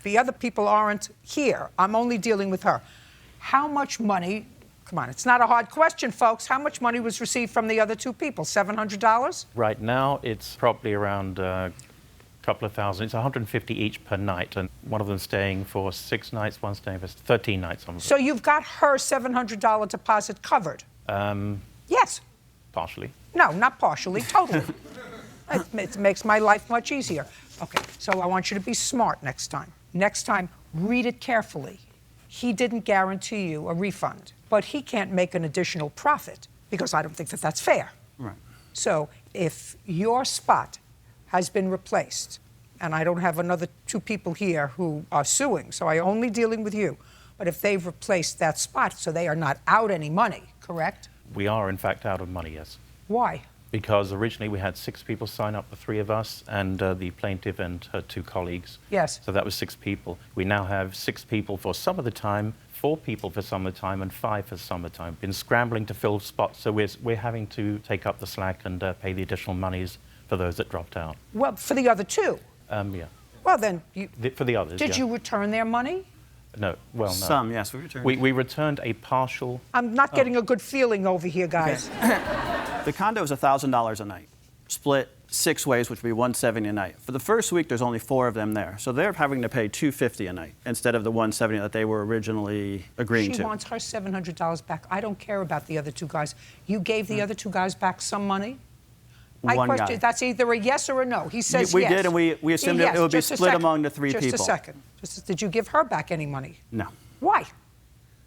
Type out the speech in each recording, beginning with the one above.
The other people aren't here. I'm only dealing with her. How much money, come on, it's not a hard question, folks. How much money was received from the other two people? $700? Right now, it's probably around a couple of thousand. It's 150 each per night, and one of them staying for 6 nights, one staying for 13 nights. So you've got her $700 deposit covered? Yes. Partially. No, not partially, totally. It makes my life much easier. Okay, so I want you to be smart next time. Next time, read it carefully. He didn't guarantee you a refund, but he can't make an additional profit because I don't think that that's fair. Right. So if your spot has been replaced, and I don't have another 2 people here who are suing, so I'm only dealing with you, but if they've replaced that spot, so they are not out any money, correct? We are, in fact, out of money, yes. Why? Because originally we had 6 people sign up, the 3 of us, and the plaintiff and her 2 colleagues. Yes. So that was 6 people. We now have 6 people for some of the time, 4 people for some of the time, and 5 for some of the time. Been scrambling to fill spots, so we're having to take up the slack and pay the additional monies for those that dropped out. Well, for the other 2? Yeah. Well, then, For the others, did you return their money? No, well, no. Some, yes, we returned. We returned a partial... I'm not getting a good feeling over here, guys. Okay. The condo is $1,000 a night, split 6 ways, which would be $170 a night. For the first week, there's only 4 of them there, so they're having to pay $250 a night instead of the $170 that they were originally agreeing to. She wants her $700 back. I don't care about the other 2 guys. You gave the other 2 guys back some money? One guy. That's either a yes or a no. He says we yes. We did, and we assumed it would be split among the 3 people. Just a second. Did you give her back any money? No. Why?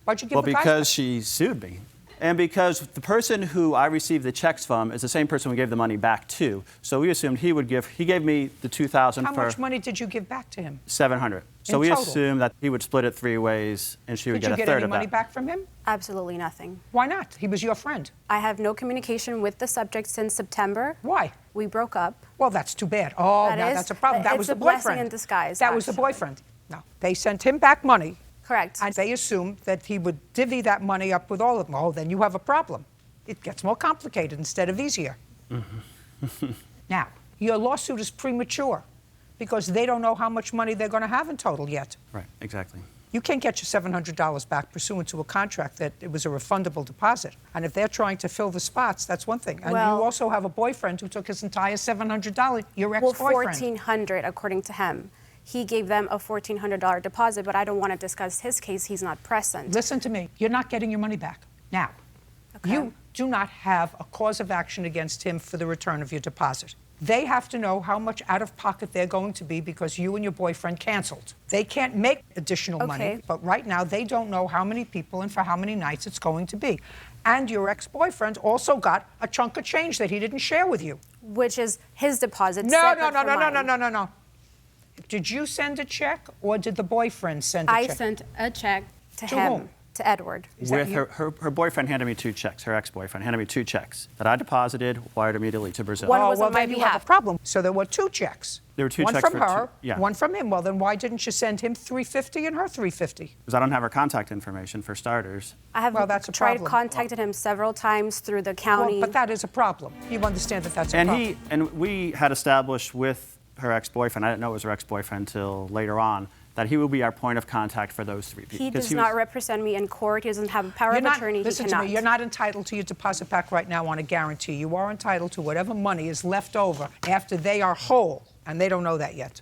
Why'd you give the guys back? Well, because she sued me. And because the person who I received the checks from is the same person we gave the money back to. So we assumed he gave me the $2,000 How for... much money did you give back to him? $700. So we assumed that he would split it 3 ways and she would get a third of that. Did you get any money back from him? Absolutely nothing. Why not? He was your friend. I have no communication with the subject since September. Why? We broke up. Well, that's too bad. Oh, now that's a problem. That was the boyfriend. It's a blessing in disguise. That was the boyfriend. No, they sent him back money. Correct. And they assumed that he would divvy that money up with all of them. Oh, then you have a problem. It gets more complicated instead of easier. Mm-hmm. Now, your lawsuit is premature because they don't know how much money they're going to have in total yet. Right, exactly. You can't get your $700 back pursuant to a contract that it was a refundable deposit. And if they're trying to fill the spots, that's one thing. And you also have a boyfriend who took his entire $700, your ex-boyfriend. Well, $1,400 according to him. He gave them a $1,400 deposit, but I don't want to discuss his case. He's not present. Listen to me. You're not getting your money back. Now, you do not have a cause of action against him for the return of your deposit. They have to know how much out of pocket they're going to be because you and your boyfriend canceled. They can't make additional money, but right now they don't know how many people and for how many nights it's going to be. And your ex-boyfriend also got a chunk of change that he didn't share with you. Which is his deposit. No. Did you send a check or did the boyfriend send a check? I sent a check to him. Whom? To Edward. With her boyfriend handed me 2 checks, her ex-boyfriend handed me 2 checks that I deposited, wired immediately to Brazil. One was well, on my then you behalf. have a problem. So there were 2 checks. There were 2 one checks from for her, 2, yeah. one from him. Well, then why didn't you send him $350 and her $350? Because I don't have her contact information, for starters. I have that's a tried problem. contacted him several times through the county. Well, but that is a problem. You understand that that's a problem. And we had established with her ex-boyfriend, I didn't know it was her ex-boyfriend until later on, that he will be our point of contact for those 3 people. He does not represent me in court. He doesn't have a power of attorney. Listen to me. You're not entitled to your deposit back right now on a guarantee. You are entitled to whatever money is left over after they are whole, and they don't know that yet.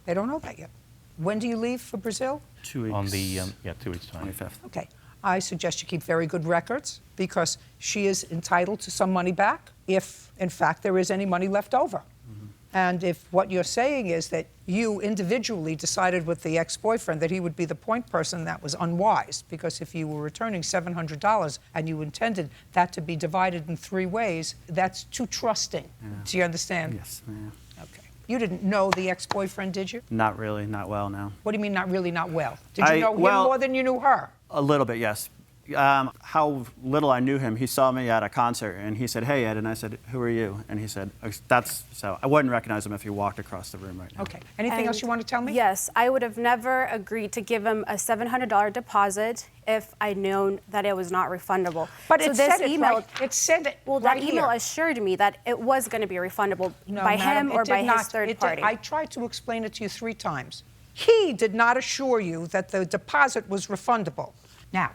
They don't know that yet. When do you leave for Brazil? 2 weeks. On the 2 weeks' time. 25th. Okay. I suggest you keep very good records because she is entitled to some money back if, in fact, there is any money left over. And if what you're saying is that you individually decided with the ex-boyfriend that he would be the point person, that was unwise, because if you were returning $700 and you intended that to be divided in 3 ways, that's too trusting. Yeah. Do you understand? Yes, ma'am. Okay. You didn't know the ex-boyfriend, did you? Not really, not well, no. What do you mean not really, not well? Did you know him more than you knew her? A little bit, yes. How little I knew him, he saw me at a concert and he said, "Hey, Ed," and I said, "Who are you?" And he said, so I wouldn't recognize him if he walked across the room right now. Okay. Anything else you want to tell me? Yes, I would have never agreed to give him a $700 deposit if I'd known that it was not refundable. But so it this said it email, right. It said it well, right that email here. assured me that it was going to be refundable No, by madam, him or by not. his third party. I tried to explain it to you 3 times. He did not assure you that the deposit was refundable. Now,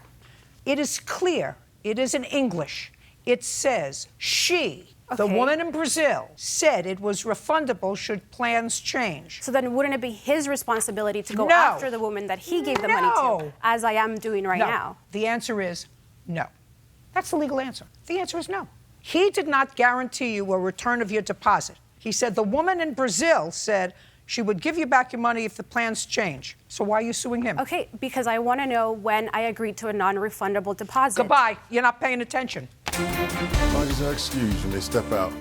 it is clear, it is in English. It says she, the Okay. woman in Brazil, said it was refundable should plans change. So then wouldn't it be his responsibility to go No. after the woman that he gave the money to, No. as I am doing right No. now? The answer is no. That's the legal answer. The answer is no. He did not guarantee you a return of your deposit. He said the woman in Brazil said she would give you back your money if the plans change. So why are you suing him? Okay, because I want to know when I agreed to a non-refundable deposit. Goodbye. You're not paying attention. Parties are excused. You may step out.